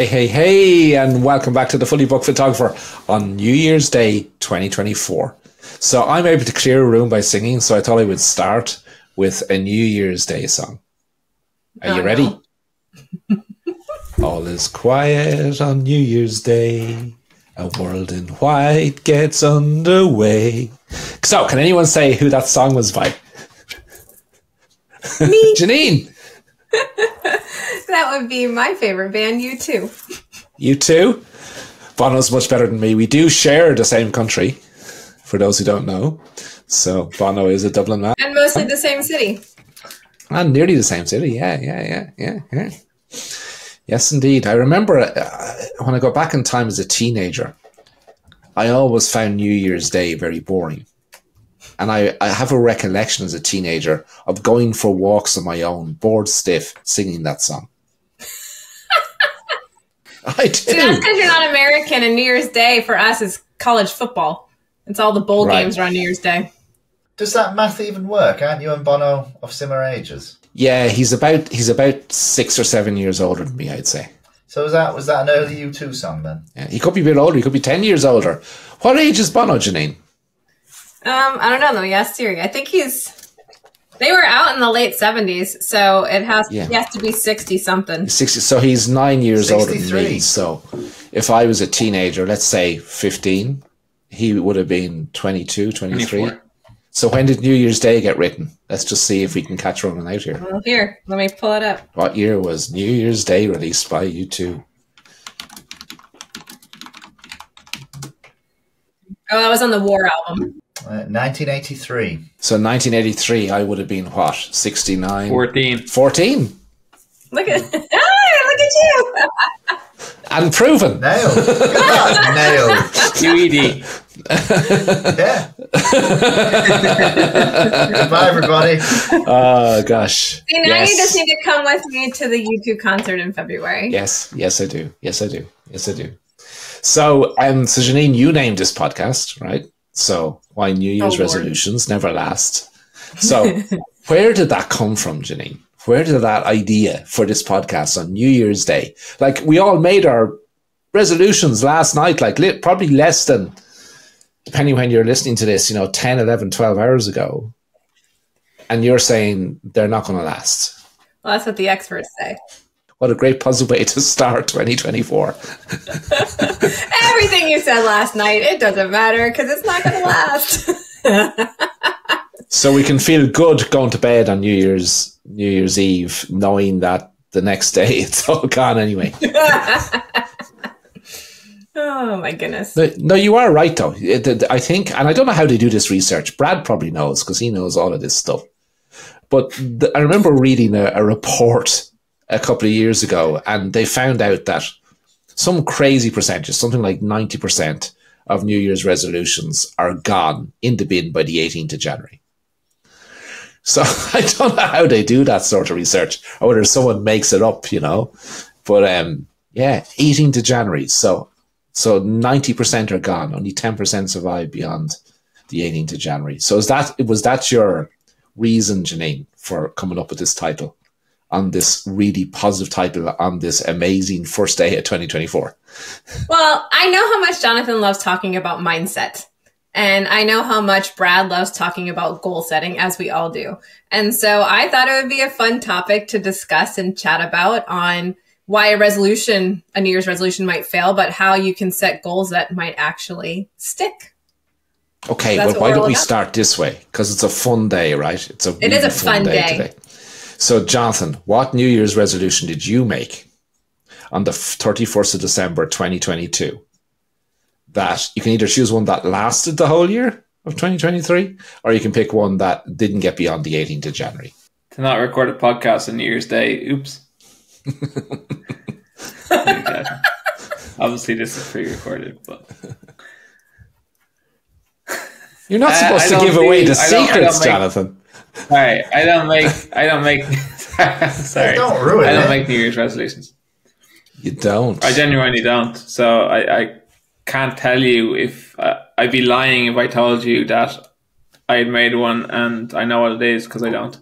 Hey, and welcome back to the Fully Booked Photographer on New Year's Day 2024. So I'm able to clear a room by singing, so I thought I would start with a New Year's Day song. Are you ready? No. All is quiet on New Year's Day. A world in white gets underway. So, can anyone say who that song was by? Me. Janine! That would be my favorite band, U2. U2? Bono's much better than me. We do share the same country, for those who don't know. So, Bono is a Dublin man. And mostly the same city. And nearly the same city, yeah. Yes, indeed. I remember when I go back in time as a teenager, I always found New Year's Day very boring. And I have a recollection as a teenager of going for walks on my own, bored stiff, singing that song. I do. See, that's because you're not American, and New Year's Day for us is college football. It's all the bowl games are on New Year's Day. Does that math even work? Aren't you and Bono of similar ages? Yeah, he's about 6 or 7 years older than me, I'd say. So was that an early U2 song then? Yeah, he could be a bit older. He could be 10 years older. What age is Bono, Janine? I don't know. Let me ask Siri. I think they were out in the late 70s, so he has to be 60-something. 60. So he's 9 years older than 63. me. So if I was a teenager, let's say 15, he would have been 22, 23. 24. So when did New Year's Day get written? Let's just see if we can catch running out here. Well, here, let me pull it up. What year was New Year's Day released by U2? Oh, that was on the War album. 1983. So 1983, I would have been what? 69? 14. 14? Look at you. And proven. Nailed. Look at that. Nailed. QED. Yeah. Goodbye, everybody. Oh, gosh. See, now you just need to come with me to the U2 concert in February. Yes, I do. So, so Janine, you named this podcast, right? So, why New Year's resolutions never last. So, where did that come from, Janine? Where did that idea for this podcast on New Year's Day? Like, we all made our resolutions last night, like probably less than, depending when you're listening to this, 10, 11, 12 hours ago. And you're saying they're not going to last. Well, that's what the experts say. What a great positive way to start 2024. Everything you said last night, it doesn't matter because it's not going to last. So we can feel good going to bed on New Year's Eve, knowing that the next day it's all gone anyway. Oh my goodness. No, you are right though. I think, and I don't know how they do this research. Brad probably knows because he knows all of this stuff. But I remember reading a report a couple of years ago, and they found out that some crazy percentage, something like 90% of New Year's resolutions are gone in the bin by the 18th of January. So I don't know how they do that sort of research, or whether someone makes it up, But 18th of January. So 90% are gone. Only 10% survive beyond the 18th of January. So was that your reason, Janine, for coming up with this title? On this really positive title on this amazing first day of 2024? Well, I know how much Jonathan loves talking about mindset. And I know how much Brad loves talking about goal setting, as we all do. And so I thought it would be a fun topic to discuss and chat about on why a New Year's resolution might fail, but how you can set goals that might actually stick. Okay, well, why don't we start this way? Because it's a fun day, right? It is a fun day today. So, Jonathan, what New Year's resolution did you make on the 31st of December, 2022? That you can either choose one that lasted the whole year of 2023, or you can pick one that didn't get beyond the 18th of January. To not record a podcast on New Year's Day. Oops. Obviously, this is pre-recorded, but... You're not supposed to give away the secrets, Jonathan. All right, I don't make. Sorry, don't ruin I don't it. make New Year's resolutions. You don't. I genuinely don't. So I can't tell you if I'd be lying if I told you that I had made one and I know what it is, because I don't.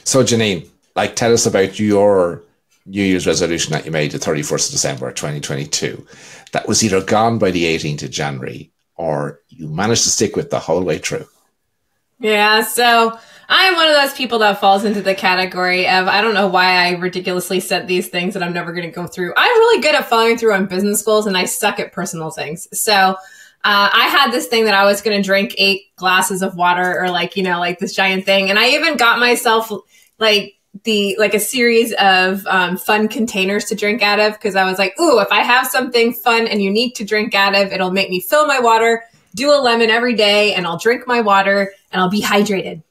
So Janine, tell us about your New Year's resolution that you made the 31st of December 2022 that was either gone by the 18th of January or you managed to stick with the whole way through? Yeah, so I'm one of those people that falls into the category of, I don't know why I ridiculously set these things that I'm never going to go through. I'm really good at following through on business goals and I suck at personal things. So I had this thing that I was going to drink 8 glasses of water or like this giant thing. And I even got myself like a series of fun containers to drink out of because I was like, ooh, if I have something fun and unique to drink out of, it'll make me fill my water, do a lemon every day, and I'll drink my water and I'll be hydrated.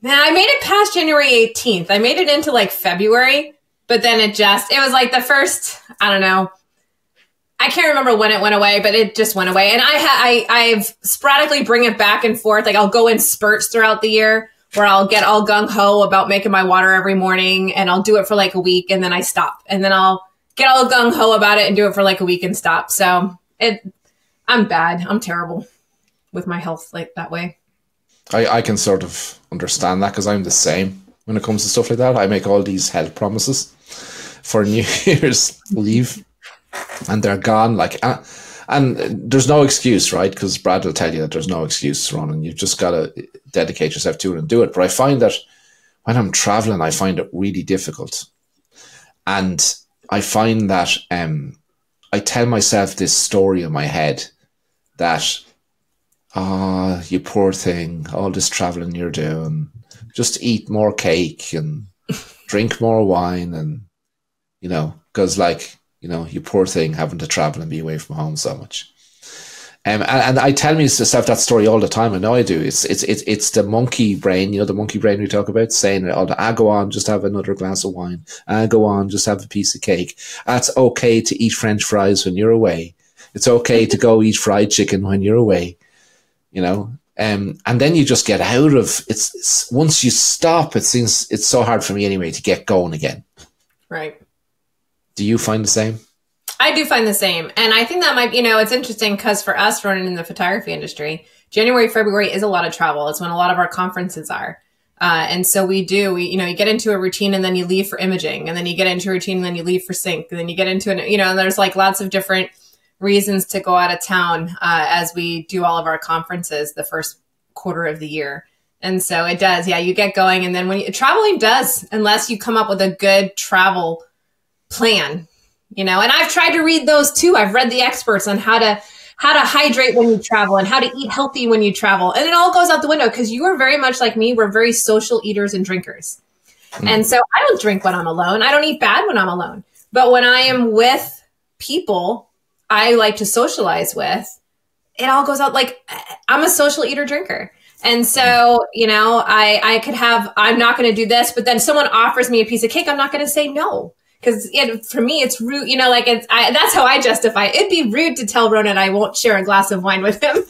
Now, I made it past January 18th. I made it into like February, but then it was like the first, I don't know. I can't remember when it went away, but it just went away. And I've sporadically bring it back and forth. Like I'll go in spurts throughout the year where I'll get all gung-ho about making my water every morning and I'll do it for like a week and then I stop. And then I'll get all gung-ho about it and do it for like a week and stop. So I'm bad. I'm terrible with my health like that way. I can sort of understand that because I'm the same when it comes to stuff like that. I make all these health promises for New Year's leave and they're gone. And there's no excuse, right? Because Brad will tell you that there's no excuse, Ron, and you've just got to dedicate yourself to it and do it. But I find that when I'm traveling, I find it really difficult. And I find that I tell myself this story in my head that, you poor thing, all this traveling you're doing, just eat more cake and drink more wine and, because you poor thing having to travel and be away from home so much. And I tell myself that story all the time. I know I do. It's the monkey brain, the monkey brain we talk about, saying, go on, just have another glass of wine. Go on, just have a piece of cake. It's okay to eat French fries when you're away. It's okay to go eat fried chicken when you're away, and then you just get out of it's once you stop, it seems it's so hard for me anyway to get going again. Right. Do you find the same? I do find the same. And I think that might, it's interesting because for us running in the photography industry, January, February is a lot of travel. It's when a lot of our conferences are. And so you get into a routine and then you leave for imaging and then you get into a routine and then you leave for sync and then you get into and there's like lots of different reasons to go out of town as we do all of our conferences the first quarter of the year. And so it does. Yeah, you get going. And then traveling does, unless you come up with a good travel plan, and I've tried to read those too. I've read the experts on how to hydrate when you travel and how to eat healthy when you travel. And it all goes out the window because you are very much like me. We're very social eaters and drinkers. And so I don't drink when I'm alone. I don't eat bad when I'm alone. But when I am with people I like to socialize with, it all goes out. Like I'm a social eater drinker. And so, I could I'm not going to do this, but then someone offers me a piece of cake. I'm not going to say no. Because for me, it's rude, that's how I justify it. It'd be rude to tell Ronan I won't share a glass of wine with him,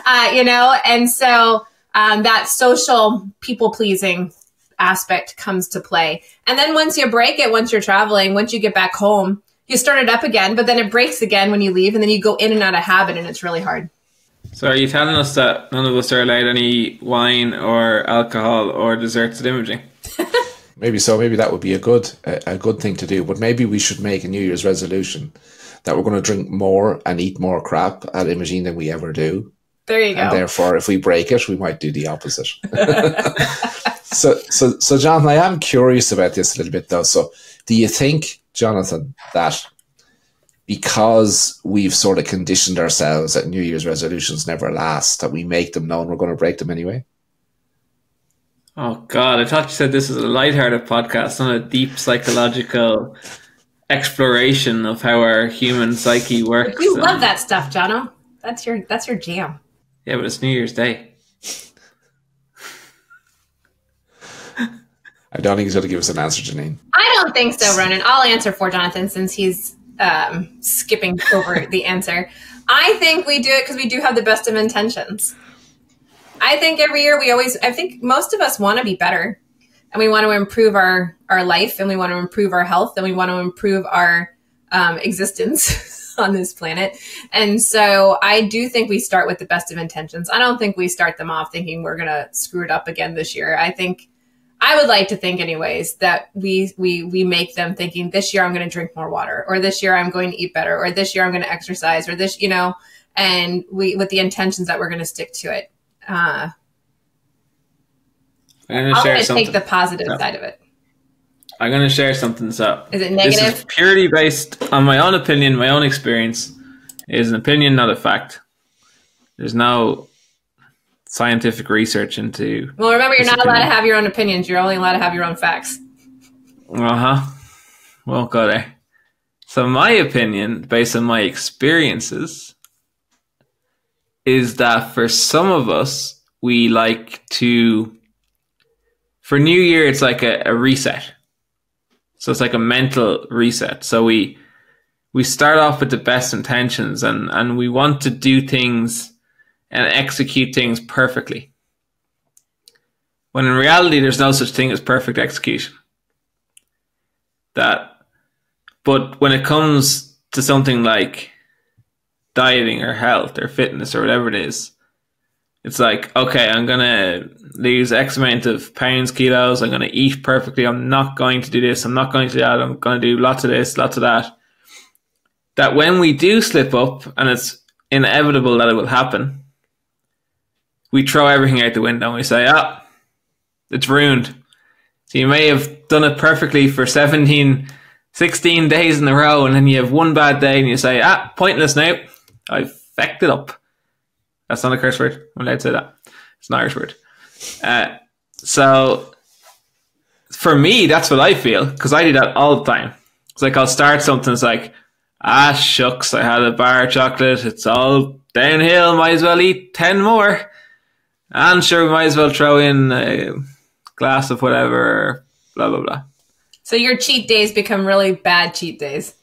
and so that social people-pleasing aspect comes to play. And then once you break it, once you're traveling, once you get back home, you start it up again, but then it breaks again when you leave, and then you go in and out of habit, and it's really hard. So are you telling us that none of us are allowed any wine or alcohol or desserts at imaging? Maybe so. Maybe that would be a good thing to do. But maybe we should make a New Year's resolution that we're going to drink more and eat more crap at imaging than we ever do. There you go. And therefore, if we break it, we might do the opposite. So, Jonathan, I am curious about this a little bit, though. So, do you think, Jonathan, that because we've sort of conditioned ourselves that New Year's resolutions never last, that we make them known we're going to break them anyway? Oh, God, I thought you said this was a lighthearted podcast, not a deep psychological exploration of how our human psyche works. You love that stuff, Jono. That's your jam. Yeah, but it's New Year's Day. I don't think he's going to give us an answer, Janine. I don't think so, Ronan. I'll answer for Jonathan since he's skipping over the answer. I think we do it because we do have the best of intentions. I think every year I think most of us want to be better and we want to improve our life and we want to improve our health and we want to improve our existence on this planet. And so I do think we start with the best of intentions. I don't think we start them off thinking we're going to screw it up again this year. I think I would like to think anyways that we make them thinking this year I'm going to drink more water, or this year I'm going to eat better, or this year I'm going to exercise, or this, and we, with the intentions that we're going to stick to it. I'm I'm going to take the positive side of it. I'm going to share something. So is it negative? This is purely based on my own opinion, my own experience. It is an opinion, not a fact. There's no scientific research into. Well, remember, you're not allowed to have your own opinions. You're only allowed to have your own facts. Well, got it. So my opinion, based on my experiences, is that for some of us, we like to. For New Year, it's like a reset. So it's like a mental reset. So we start off with the best intentions, and we want to do things and execute things perfectly. When in reality, there's no such thing as perfect execution. But when it comes to something like dieting or health or fitness or whatever it is, it's like, okay, I'm going to lose X amount of pounds, kilos. I'm going to eat perfectly. I'm not going to do this. I'm not going to do that. I'm going to do lots of this, lots of that. That when we do slip up, and it's inevitable that it will happen, we throw everything out the window and we say, it's ruined. So you may have done it perfectly for 16 days in a row, and then you have one bad day and you say, pointless now. I've fecked it up. That's not a curse word. I'm allowed to say that. It's an Irish word. So for me, that's what I feel, because I do that all the time. It's like I'll start something, it's like, shucks, I had a bar of chocolate. It's all downhill. Might as well eat 10 more. And sure, we might as well throw in a glass of whatever, blah, blah, blah. So your cheat days become really bad cheat days.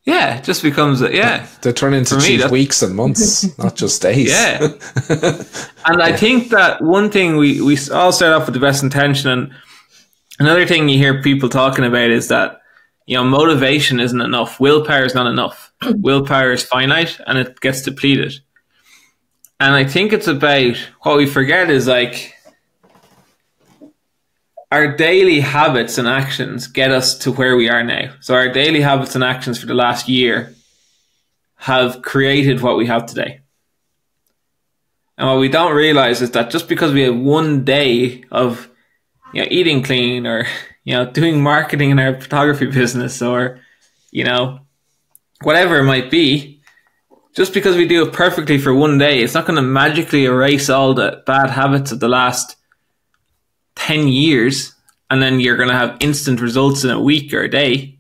Yeah, it just becomes, They turn into cheat weeks and months, not just days. Yeah. And I think that one thing we all start off with the best intention. And another thing you hear people talking about is that, motivation isn't enough. Willpower is not enough. Willpower is finite and it gets depleted. And I think it's about, what we forget is like, our daily habits and actions get us to where we are now. So our daily habits and actions for the last year have created what we have today. And what we don't realize is that just because we have one day of eating clean, or doing marketing in our photography business, or whatever it might be, just because we do it perfectly for one day, it's not going to magically erase all the bad habits of the last 10 years, and then you're going to have instant results in a week or a day.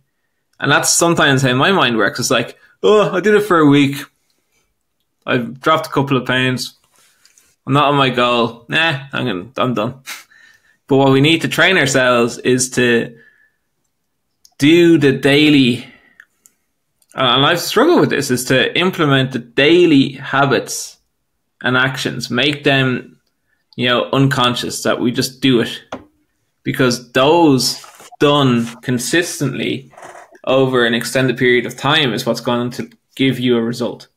And that's sometimes how my mind works. It's like, I did it for a week. I've dropped a couple of pounds. I'm not on my goal. I'm done. But what we need to train ourselves is to do the daily, and I've struggled with this, is to implement the daily habits and actions, make them unconscious, that we just do it, because those done consistently over an extended period of time is what's going to give you a result.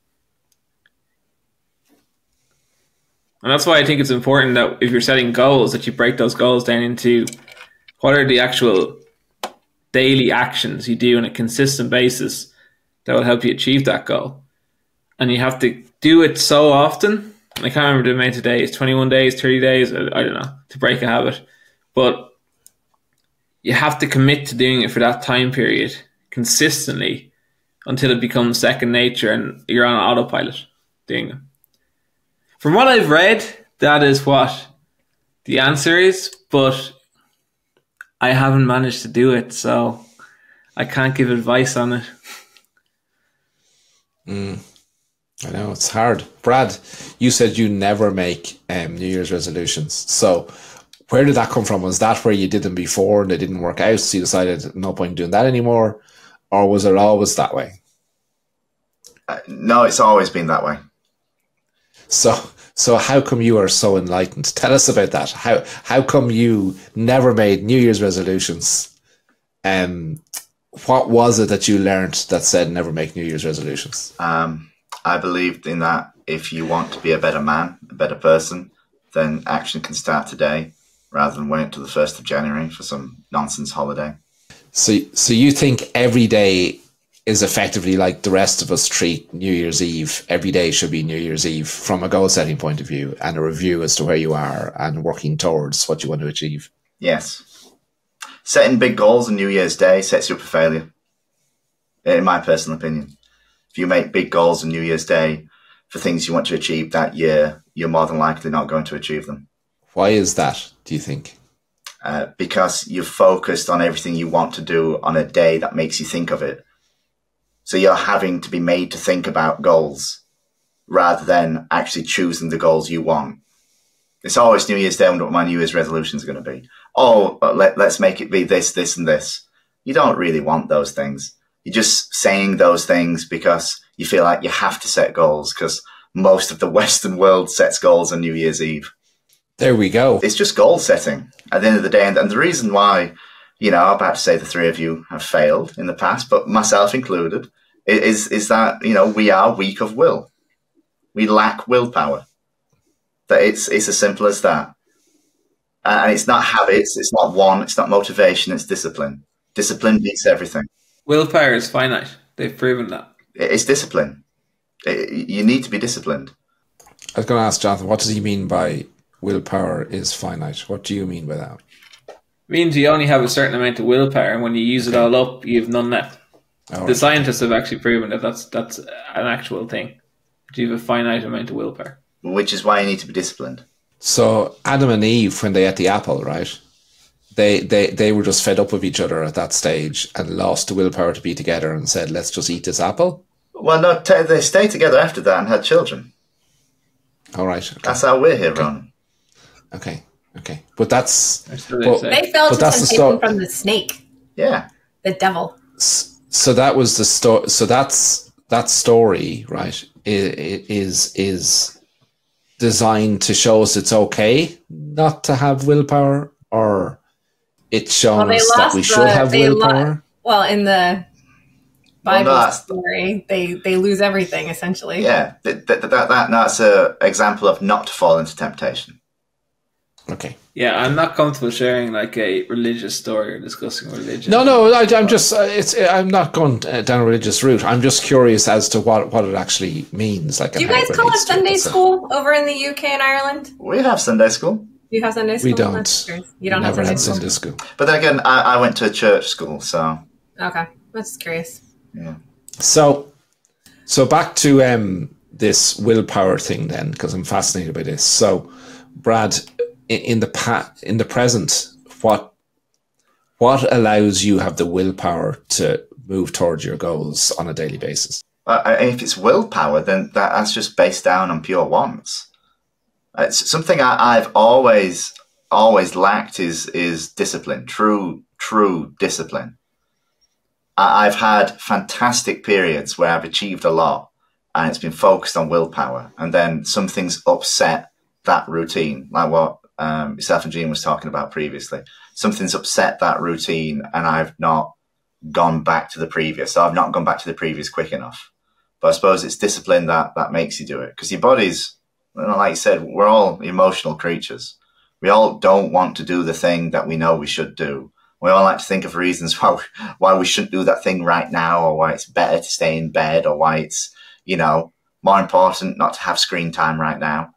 And that's why I think it's important that if you're setting goals, that you break those goals down into what are the actual daily actions you do on a consistent basis that will help you achieve that goal. And you have to do it so often. I can't remember the amount of days, 21 days, 30 days, I don't know, to break a habit. But you have to commit to doing it for that time period consistently until it becomes second nature and you're on autopilot doing it. From what I've read, that is what the answer is, but I haven't managed to do it, so I can't give advice on it. I know, it's hard. Brad, you said you never make New Year's resolutions. So where did that come from? Was that where you did them before and they didn't work out, so you decided no point in doing that anymore? Or was it always that way? No, it's always been that way. So how come you are so enlightened? Tell us about that. How come you never made New Year's resolutions? What was it that you learned that said never make New Year's resolutions? I believed in that if you want to be a better man, a better person, then action can start today. rather than wait till the 1st of January for some nonsense holiday. So you think every day is effectively like the rest of us treat New Year's Eve. Every day should be New Year's Eve from a goal setting point of view and a review as to where you are and working towards what you want to achieve. Yes. Setting big goals on New Year's Day sets you up for failure, in my personal opinion. If you make big goals on New Year's Day for things you want to achieve that year, you're more than likely not going to achieve them. Why is that, do you think? Because you're focused on everything you want to do on a day that makes you think of it. So you're having to be made to think about goals rather than actually choosing the goals you want. It's always New Year's Day. I wonder what my New Year's resolutions are going to be. Oh, let's make it be this, this, and this. You don't really want those things. You're just saying those things because you feel like you have to set goals because most of the Western world sets goals on New Year's Eve. There we go. It's just goal setting at the end of the day. And the reason why, I'm about to say the three of you have failed in the past, but myself included, is that, we are weak of will. We lack willpower. That it's as simple as that. And it's not habits, it's not want, it's not motivation, it's discipline. Discipline beats everything. Willpower is finite. They've proven that. It's discipline. You need to be disciplined. I was going to ask Jonathan, what does he mean by willpower is finite? What do you mean by that? It means you only have a certain amount of willpower, and when you use it all up, you have none left. The scientists have actually proven that that's an actual thing. You have a finite amount of willpower. Which is why you need to be disciplined. So Adam and Eve, when they ate the apple, right? They were just fed up with each other at that stage and lost the willpower to be together and said, let's just eat this apple. Well, no, they stayed together after that and had children. All right. Okay. That's how we're here, Ron. Okay. But that's... They fell to temptation from the snake. Yeah. The devil. So that was the story. So that story, right, is designed to show us it's okay not to have willpower, or it's showing us that we should have willpower? In the Bible story, they lose everything, essentially. Yeah, that's an example of not to fall into temptation. Okay. Yeah, I'm not comfortable sharing like a religious story or discussing religion. No, I'm just I'm not going down a religious route. I'm just curious as to what it actually means. Like, do you guys call it Sunday school over in the UK and Ireland? We have Sunday school. You have Sunday school? We don't. You don't have Sunday school. But then again, I went to a church school, so okay, that's curious. Yeah. So back to this willpower thing then, because I'm fascinated by this. So, Brad, in the present, what allows you have the willpower to move towards your goals on a daily basis? If it's willpower, then that's just based down on pure wants. It's something I've always lacked is discipline, true discipline. I've had fantastic periods where I've achieved a lot and it's been focused on willpower, and then something's upset that routine, like what yourself and Jean was talking about previously. Something's upset that routine and I've not gone back to the previous. So I've not gone back to the previous quick enough. But I suppose it's discipline that makes you do it. Because your body's, like you said, we're all emotional creatures. We all don't want to do the thing that we know we should do. We all like to think of reasons why we shouldn't do that thing right now, or why it's better to stay in bed, or why it's, more important not to have screen time right now.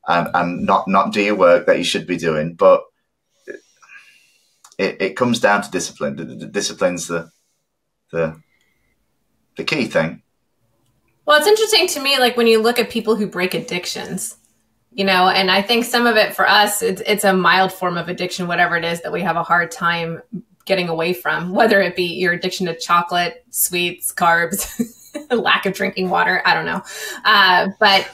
And not do your work that you should be doing, but it comes down to discipline. The discipline's the key thing. Well, it's interesting to me, like when you look at people who break addictions, and I think some of it for us, it's a mild form of addiction, whatever it is that we have a hard time getting away from, whether it be your addiction to chocolate, sweets, carbs, lack of drinking water. I don't know. But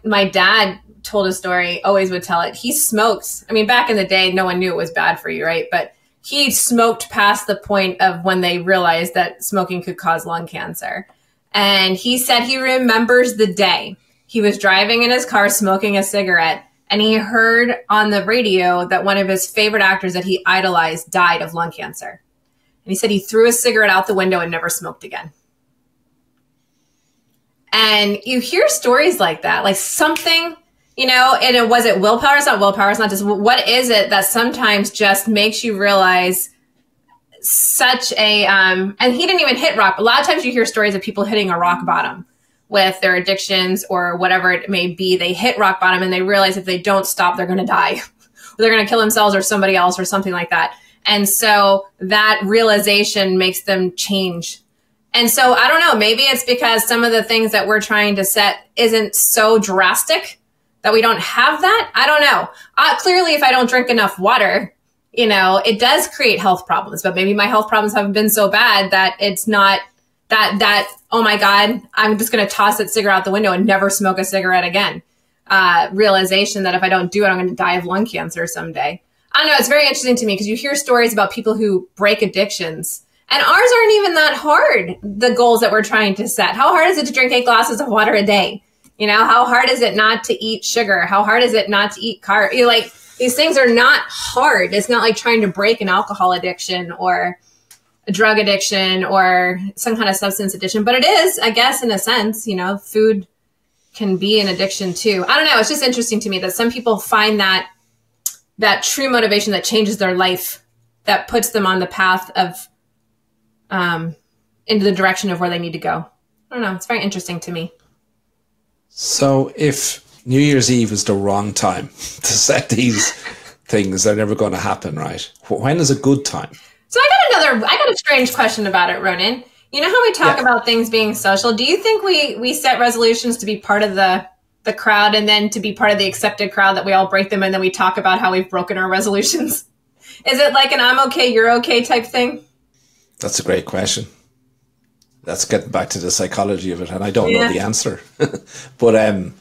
my dad told a story, always would tell it. He smoked. I mean, back in the day, no one knew it was bad for you, right? But he smoked past the point of when they realized that smoking could cause lung cancer. And he said he remembers the day he was driving in his car smoking a cigarette, and he heard on the radio that one of his favorite actors that he idolized died of lung cancer. And he said he threw a cigarette out the window and never smoked again. And you hear stories like that, like something and was it willpower? It's not willpower. It's not just, what is it that sometimes just makes you realize such a, and he didn't even hit rock. A lot of times you hear stories of people hitting a rock bottom with their addictions or whatever it may be. They hit rock bottom and they realize if they don't stop, they're going to die. They're going to kill themselves or somebody else or something like that. And so that realization makes them change. And so I don't know, maybe it's because some of the things that we're trying to set isn't so drastic that we don't have that. I don't know. Clearly, if I don't drink enough water, it does create health problems, but maybe my health problems haven't been so bad that it's not that, oh my God, I'm just going to toss that cigarette out the window and never smoke a cigarette again. Realization that if I don't do it, I'm going to die of lung cancer someday. I don't know. It's very interesting to me because you hear stories about people who break addictions. And ours aren't even that hard, the goals that we're trying to set. How hard is it to drink 8 glasses of water a day? How hard is it not to eat sugar? How hard is it not to eat carbs? These things are not hard. It's not like trying to break an alcohol addiction or a drug addiction or some kind of substance addiction. But it is, I guess, in a sense, food can be an addiction too. I don't know. It's just interesting to me that some people find that true motivation that changes their life, that puts them on the path of into the direction of where they need to go. I don't know. It's very interesting to me. So if New Year's Eve is the wrong time to set these things, they're never going to happen, right? When is a good time? So I got a strange question about it, Ronan. You know how we talk about things being social? Do you think we set resolutions to be part of the crowd and then to be part of the accepted crowd, that we all break them and then we talk about how we've broken our resolutions? Is it like an I'm okay, you're okay type thing? That's a great question. That's getting back to the psychology of it, and I don't know the answer. But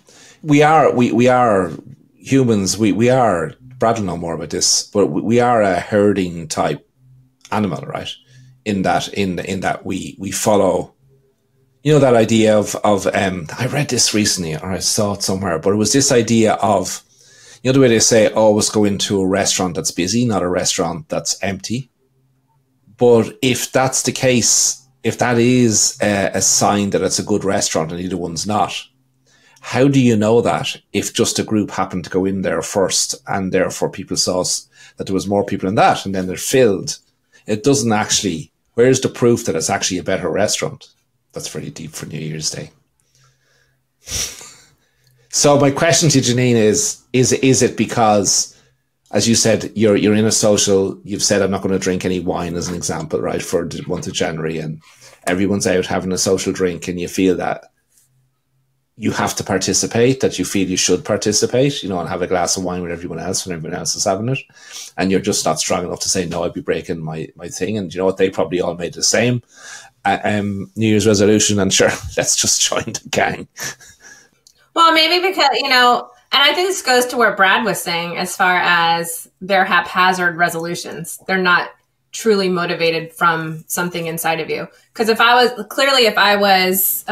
we are humans. We are, Brad will know more about this, but we are a herding type animal, right? In that we follow, that idea of I read this recently, or I saw it somewhere, but it was this idea of, the way they say always go into a restaurant that's busy, not a restaurant that's empty. But if that's the case, if that is a sign that it's a good restaurant and either one's not, how do you know that if just a group happened to go in there first and therefore people saw that there was more people in that and then they're filled? It doesn't actually, where's the proof that it's actually a better restaurant? That's very deep for New Year's Day. So my question to Janine is it because, as you said, you're in a social, you've said, I'm not going to drink any wine as an example, right, for the month of January, and everyone's out having a social drink and you feel that you have to participate, that you feel you should participate, and have a glass of wine with everyone else when everyone else is having it. And you're just not strong enough to say, no, I'd be breaking my thing. And you know what? They probably all made the same New Year's resolution. And sure, let's just join the gang. Well, maybe because, and I think this goes to where Brad was saying as far as their haphazard resolutions. They're not truly motivated from something inside of you. Because if I was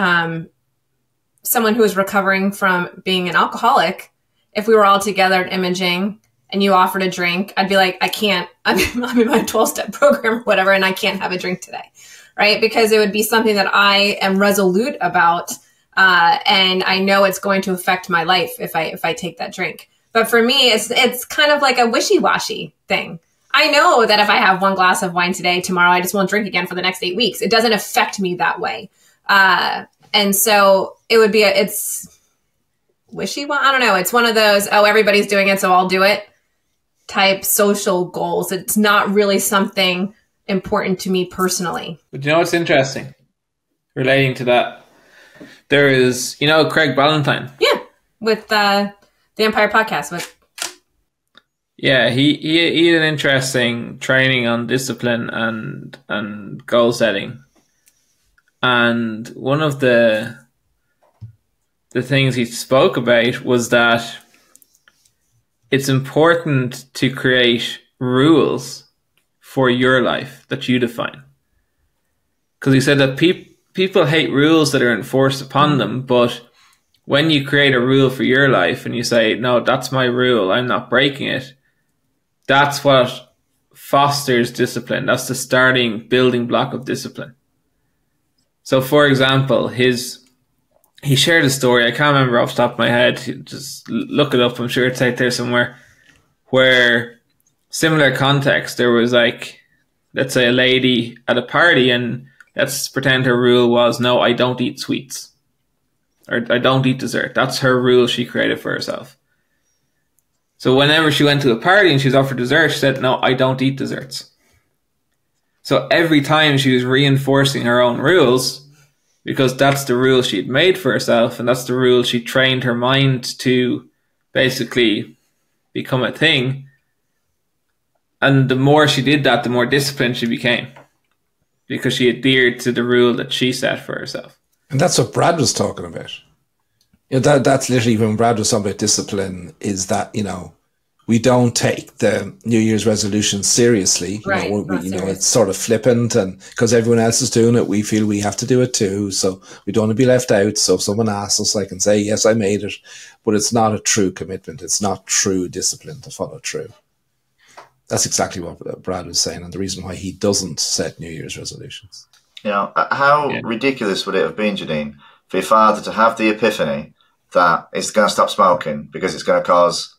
someone who was recovering from being an alcoholic, if we were all together at imaging and you offered a drink, I'd be like, I can't, I'm in my 12-step program or whatever, and I can't have a drink today, right? Because it would be something that I am resolute about, and I know it's going to affect my life if I take that drink. But for me, it's kind of like a wishy-washy thing. I know that if I have 1 glass of wine today, tomorrow I just won't drink again for the next 8 weeks. It doesn't affect me that way. And so it would be it's wishy-washy. I don't know. It's one of those, everybody's doing it, so I'll do it type social goals. It's not really something important to me personally. But you know what's interesting? Relating to that, there is, Craig Ballantyne. Yeah, with the Empire Podcast. Yeah, he had an interesting training on discipline and goal setting. And one of the things he spoke about was that it's important to create rules for your life that you define. Because he said that people hate rules that are enforced upon them, but when you create a rule for your life and you say, no, that's my rule, I'm not breaking it, that's what fosters discipline. That's the starting building block of discipline. So, for example, his he shared a story. I can't remember off the top of my head. Just look it up. I'm sure it's out there somewhere. Where similar context, there was like, let's say a lady at a party, and let's pretend her rule was, no, I don't eat sweets. Or I don't eat dessert. That's her rule she created for herself. So whenever she went to a party and she was offered dessert, she said, no, I don't eat desserts. So every time she was reinforcing her own rules, because that's the rule she'd made for herself, and that's the rule she trained her mind to basically become a thing. And the more she did that, the more disciplined she became, because she adhered to the rule that she set for herself. And that's what Brad was talking about. You know, that's literally when Brad was talking about discipline, is that, you know, we don't take the New Year's resolution seriously. Right, You know, it's sort of flippant, and because everyone else is doing it, we feel we have to do it too. So we don't want to be left out. So if someone asks us, I can say, yes, I made it, but it's not a true commitment. It's not true discipline to follow through. That's exactly what Brad was saying, and the reason why he doesn't set New Year's resolutions. You know, how ridiculous would it have been, Janine, for your father to have the epiphany that he's going to stop smoking because it's going to cause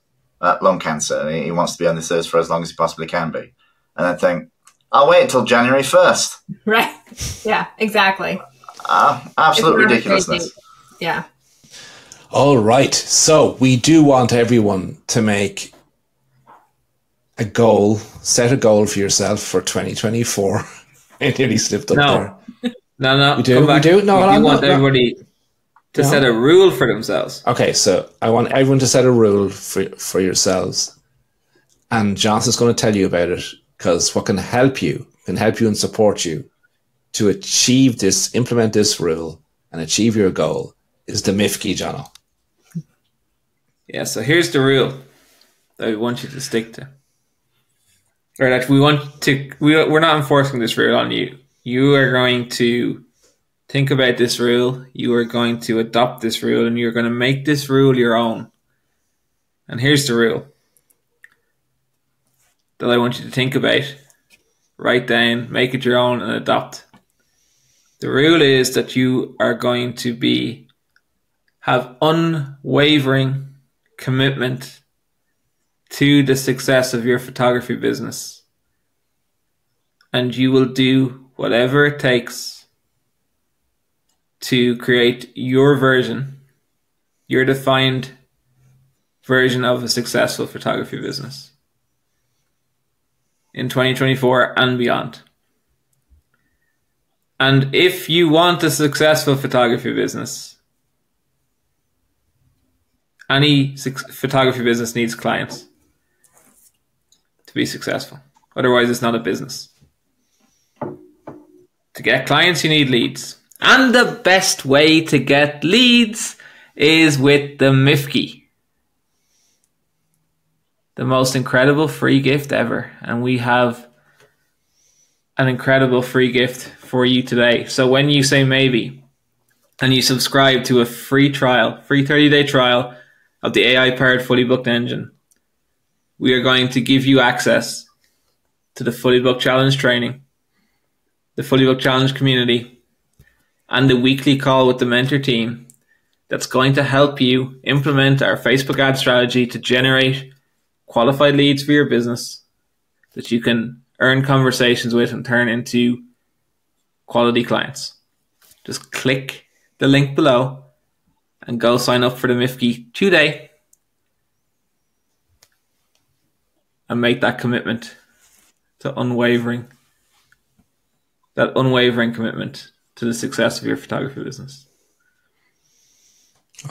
lung cancer, and he wants to be on this earth for as long as he possibly can be, and then think, I'll wait until January 1st. Right. Yeah, exactly. Absolute ridiculousness. Yeah. All right. So we do want everyone to make a goal, set a goal for yourself for 2024. It nearly slipped up there. No. We do? No, we want everybody to set a rule for themselves. Okay, so I want everyone to set a rule for yourselves. And Johnson's going to tell you about it, because what can help you and support you to achieve this, implement this rule and achieve your goal is the MIFKI, Jono. Yeah, so here's the rule that we want you to stick to. Or that we're not enforcing this rule on you. You are going to think about this rule. You are going to adopt this rule, and you're going to make this rule your own. And here's the rule that I want you to think about, write down, make it your own, and adopt. The rule is that you are going to have unwavering commitment to the success of your photography business. And you will do whatever it takes to create your version, your defined version of a successful photography business in 2024 and beyond. And if you want a successful photography business, any photography business needs clients to be successful. Otherwise, it's not a business. To get clients, you need leads. And the best way to get leads is with the MIFKI. The most incredible free gift ever. And we have an incredible free gift for you today. So when you say maybe, and you subscribe to a free 30-day trial of the AI-powered Fully Booked engine, we are going to give you access to the Fully Booked Challenge training, the Fully Booked Challenge community, and the weekly call with the mentor team that's going to help you implement our Facebook ad strategy to generate qualified leads for your business that you can earn conversations with and turn into quality clients. Just click the link below and go sign up for the MIFKI today and make that commitment to unwavering commitment to the success of your photography business.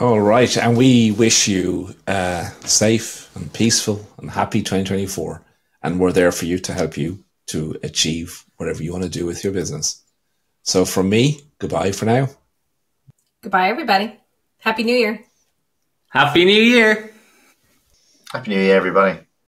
All right. And we wish you safe and peaceful and happy 2024. And we're there for you to help you to achieve whatever you want to do with your business. So from me, goodbye for now. Goodbye, everybody. Happy New Year. Happy New Year. Happy New Year, everybody.